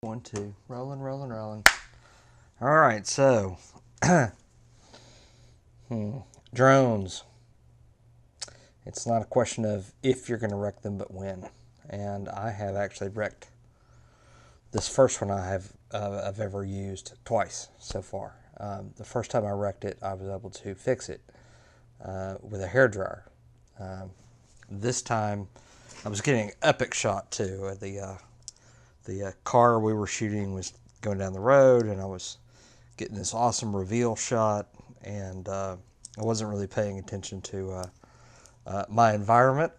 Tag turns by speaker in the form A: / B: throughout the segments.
A: 1, 2, rolling, rolling, rolling. All right, so drones. It's not a question of if you're going to wreck them, but when. And I have actually wrecked this first one I've ever used twice so far. The first time I wrecked it, I was able to fix it with a hairdryer. This time, I was getting an epic shot too. The car we were shooting was going down the road, and I was getting this awesome reveal shot, and I wasn't really paying attention to my environment,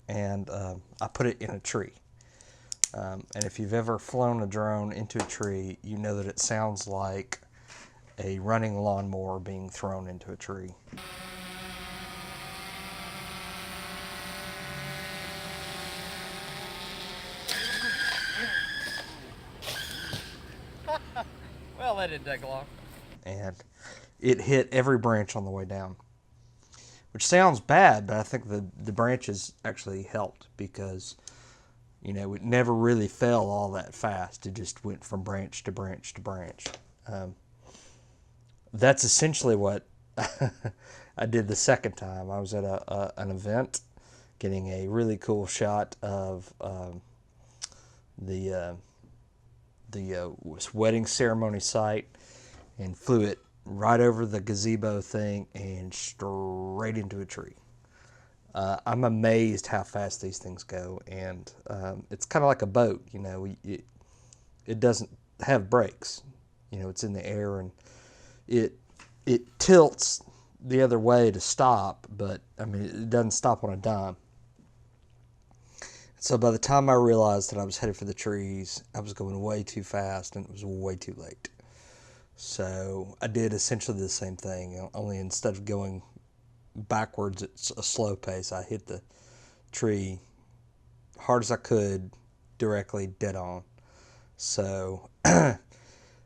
A: and I put it in a tree. And if you've ever flown a drone into a tree, you know that it sounds like a running lawnmower being thrown into a tree.
B: Well, that didn't take long.
A: And it hit every branch on the way down, which sounds bad, but I think the branches actually helped because, you know, it never really fell all that fast. It just went from branch to branch to branch. That's essentially what I did the second time. I was at an event getting a really cool shot of the wedding ceremony site, and flew it right over the gazebo thing and straight into a tree. I'm amazed how fast these things go, and it's kind of like a boat. You know, it doesn't have brakes. You know, it's in the air, and it tilts the other way to stop, but I mean, it doesn't stop on a dime. So by the time I realized that I was headed for the trees, I was going way too fast, and it was way too late. So I did essentially the same thing, only instead of going backwards at a slow pace, I hit the tree hard as I could, directly dead on. So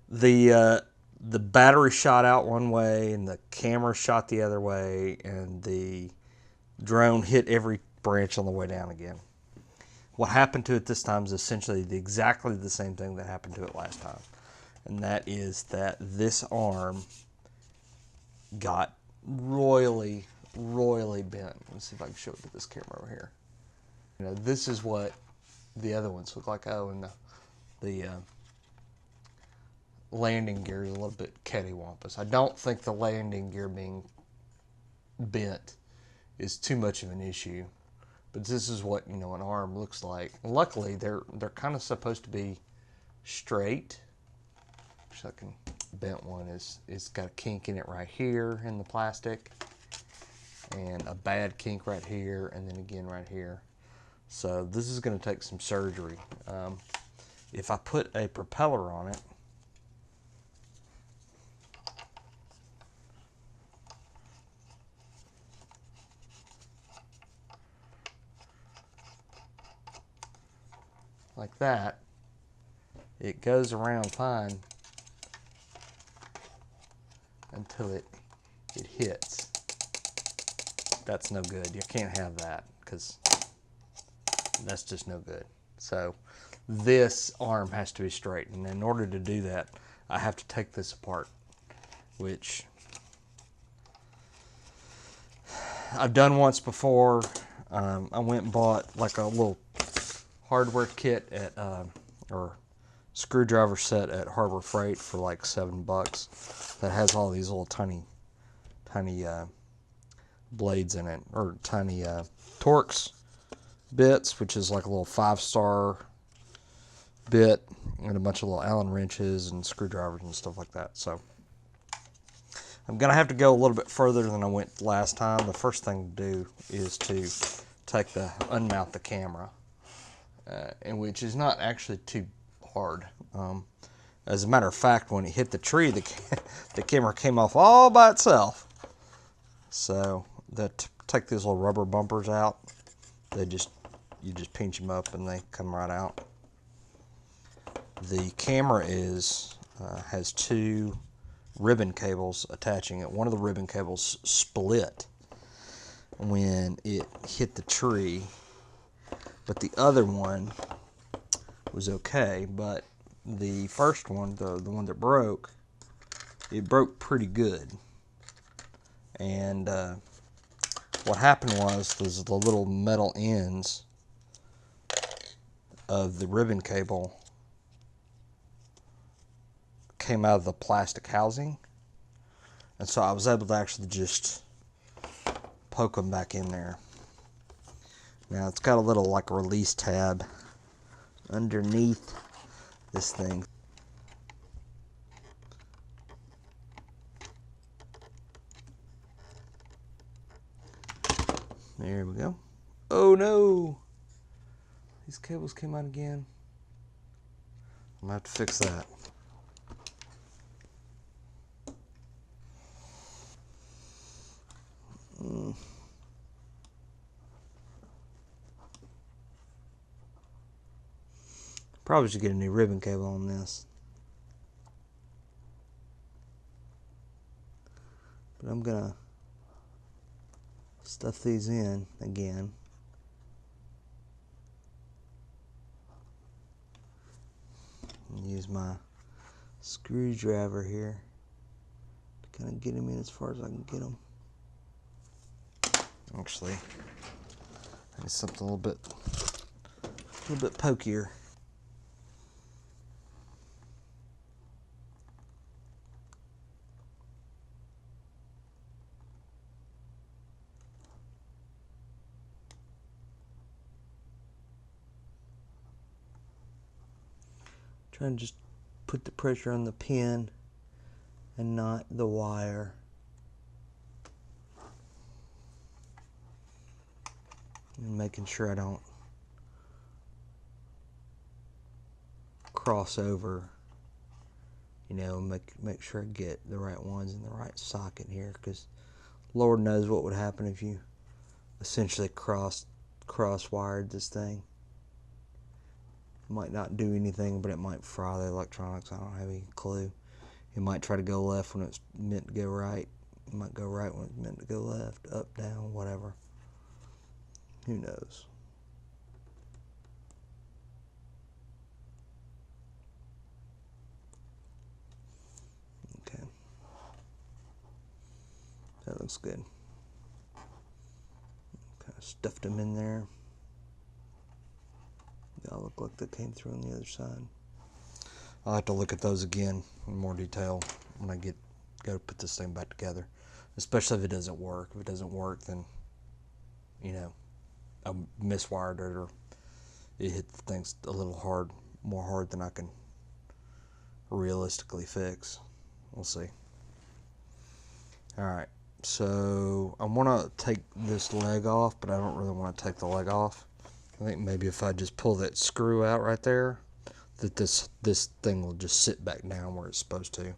A: the battery shot out one way, and the camera shot the other way, and the drone hit every branch on the way down again. What happened to it this time is essentially exactly the same thing that happened to it last time. And that is that this arm got royally bent. Let's see if I can show it to this camera over here. You know, this is what the other ones look like. Oh, and the landing gear is a little bit cattywampus. I don't think the landing gear being bent is too much of an issue. But this is what, you know, an arm looks like. Luckily, they're kind of supposed to be straight. Second bent one is got a kink in it right here in the plastic, and a bad kink right here, and then again right here. So this is going to take some surgery. If I put a propeller on it, like that, it goes around fine until it hits. That's no good. You can't have that, because that's just no good. So this arm has to be straight, and in order to do that, I have to take this apart, which I've done once before. I went and bought like a little hardware kit at or screwdriver set at Harbor Freight for like $7 that has all these little tiny blades in it, or tiny Torx bits, which is like a little 5-star bit, and a bunch of little Allen wrenches and screwdrivers and stuff like that. So I'm gonna have to go a little bit further than I went last time. The first thing to do is to unmount the camera, and which is not actually too hard. As a matter of fact, when it hit the tree, the camera came off all by itself. So take these little rubber bumpers out. You just pinch them up and they come right out. The camera has 2 ribbon cables attaching it. One of the ribbon cables split when it hit the tree, but the other one was okay. But the first one, the one that broke, it broke pretty good. And what happened was the little metal ends of the ribbon cable came out of the plastic housing, and so I was able to actually just poke them back in there. Now it's got a little like release tab underneath this thing. There we go. Oh no! These cables came out again. I'm gonna have to fix that. Probably should get a new ribbon cable on this. But I'm gonna stuff these in again. And use my screwdriver here to kind of get them in as far as I can get them. Actually, I need something a little bit pokier. Trying to just put the pressure on the pin and not the wire. And making sure I don't cross over, you know, make sure I get the right ones in the right socket here, because Lord knows what would happen if you essentially cross wired this thing. It might not do anything, but it might fry the electronics. I don't have any clue. It might try to go left when it's meant to go right. It might go right when it's meant to go left, up, down, whatever. Who knows? Okay. That looks good. Kind of stuffed them in there. They all look like they came through on the other side. I'll have to look at those again in more detail when I go to put this thing back together. Especially if it doesn't work. If it doesn't work, then, you know, I miswired it, or it hit the things a little more hard than I can realistically fix. We'll see. Alright, so I want to take this leg off, but I don't really want to take the leg off. I think maybe if I just pull that screw out right there, that this thing will just sit back down where it's supposed to.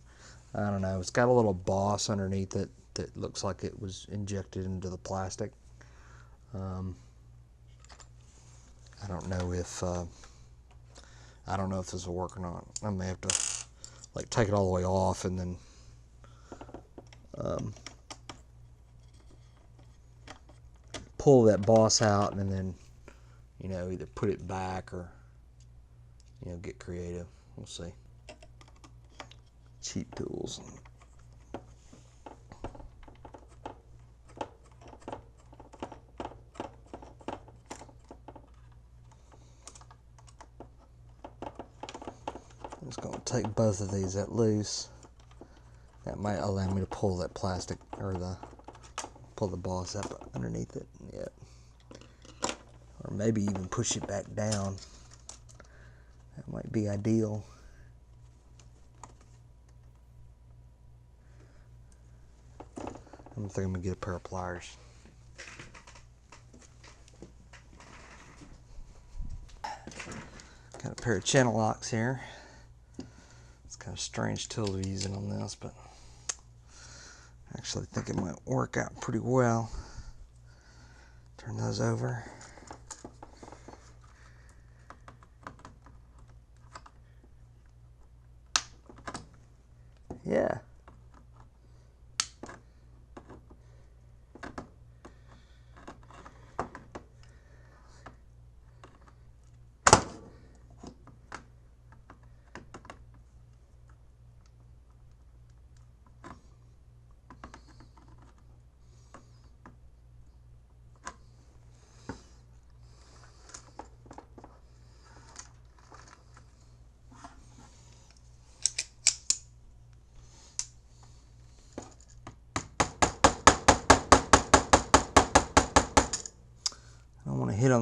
A: I don't know. It's got a little boss underneath it that looks like it was injected into the plastic. I don't know if this will work or not. I may have to like take it all the way off and then pull that boss out, and then, you know, either put it back or, you know, get creative. We'll see. Cheap tools. I'm just going to take both of these at loose. That might allow me to pull that plastic, or pull the boss up underneath it. Yeah. Or maybe even push it back down. That might be ideal. I think I'm going to get a pair of pliers. Got a pair of channel locks here. It's kind of a strange tool to be using on this, but I actually think it might work out pretty well. Turn those over. Yeah.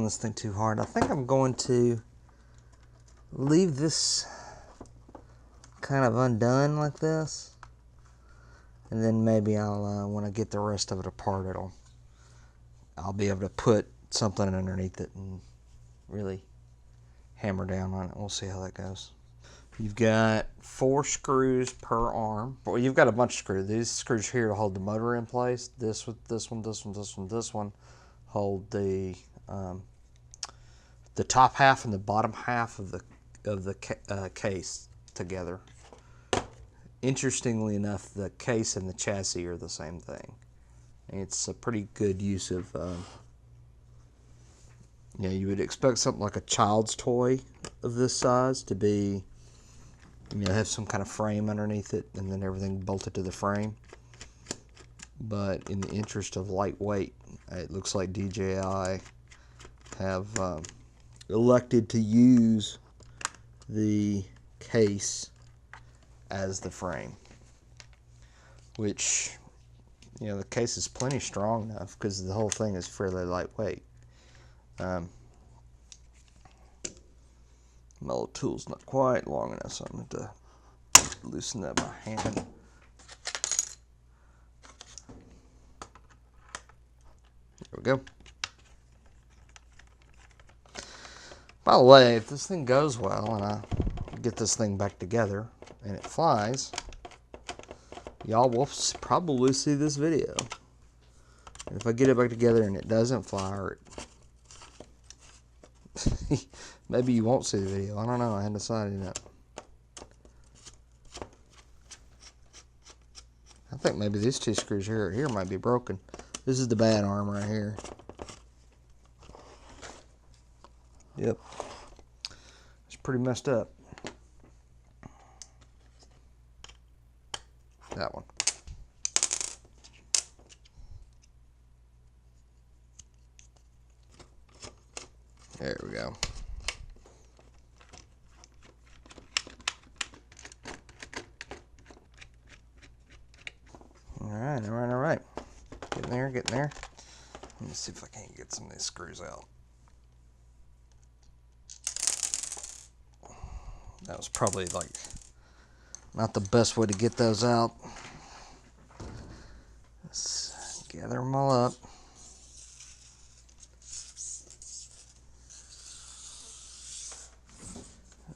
A: on this thing too hard. I think I'm going to leave this kind of undone like this, and then maybe I'll when I get the rest of it apart, I'll be able to put something underneath it and really hammer down on it. We'll see how that goes. You've got 4 screws per arm. Well, you've got a bunch of screws. These screws here to hold the motor in place. This one, this one, this one, this one, this one hold the top half and the bottom half of the case together. Interestingly enough, the case and the chassis are the same thing. It's a pretty good use of. You would expect something like a child's toy of this size to be, have some kind of frame underneath it and then everything bolted to the frame. But in the interest of lightweight, it looks like DJI have elected to use the case as the frame, which, the case is plenty strong enough because the whole thing is fairly lightweight. My little tool's not quite long enough, so I'm going to loosen up my hand. There we go. By the way, if this thing goes well and I get this thing back together and it flies, y'all will probably see this video. And if I get it back together and it doesn't fly, or maybe you won't see the video. I don't know. I hadn't decided yet. I think maybe these 2 screws here might be broken. This is the bad arm right here. Yep. It's pretty messed up. That one. There we go. All right. Getting there. Let me see if I can't get some of these screws out. That was probably not the best way to get those out. Let's gather them all up.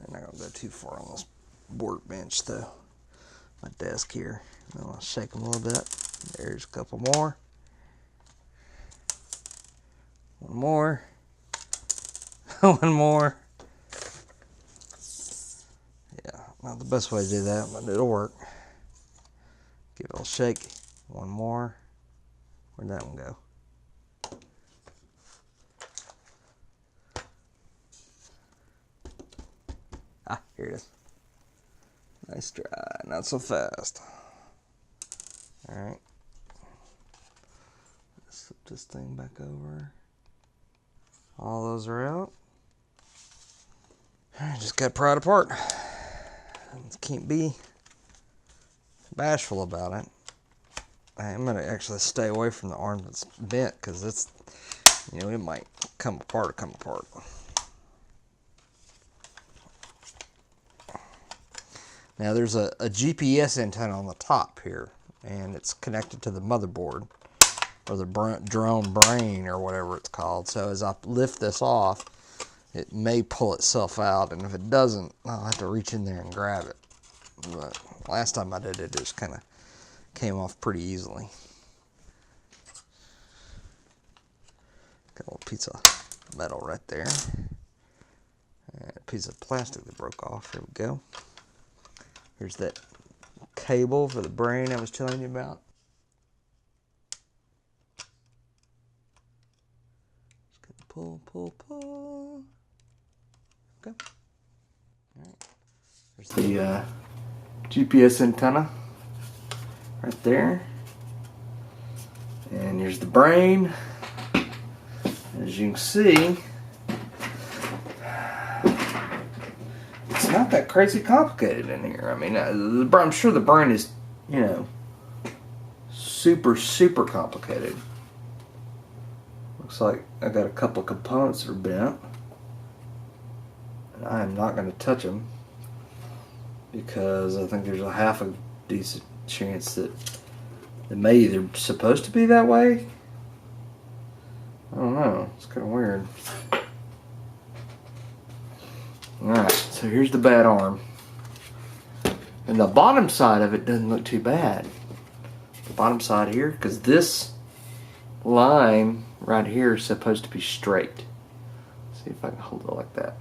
A: I'm not gonna go too far on this workbench though. My desk here. I'll shake them a little bit. There's a couple more. One more. One more. Yeah, not the best way to do that, but it'll work. Give it a little shake. One more. Where'd that one go? Ah, here it is. Nice try. Not so fast. Alright. Let's flip this thing back over. All those are out. Just got to pry it apart. Can't be bashful about it. I'm going to actually stay away from the arm that's bent because it's, it might come apart or come apart. Now there's a GPS antenna on the top here, and it's connected to the motherboard, or the drone brain, or whatever it's called. So as I lift this off, it may pull itself out, and if it doesn't, I'll have to reach in there and grab it. But last time I did it, it just kind of came off pretty easily. Got a little piece of metal right there, and a piece of plastic that broke off. Here we go. Here's that cable for the brain I was telling you about. Just gonna pull. Okay. All right. There's the GPS antenna right there. And here's the brain. As you can see, it's not that crazy complicated in here. I mean, I'm sure the brain is, super complicated. Looks like I got a couple of components that are bent. And I am not going to touch them because I think there's a half a decent chance that it may either supposed to be that way. I don't know. It's kind of weird. Alright, so here's the bad arm. And the bottom side of it doesn't look too bad. The bottom side here, because this line right here is supposed to be straight. See if I can hold it like that.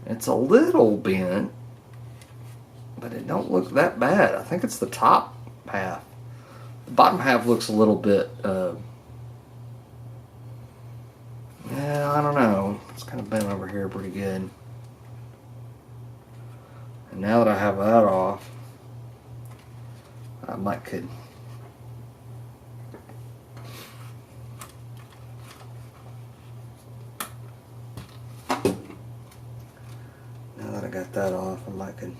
A: It's a little bent, but it don't look that bad. I think it's the top half. The bottom half looks a little bit, yeah, I don't know. It's kind of bent over here pretty good. And now that I have that off, I might could now that I got that off, I might could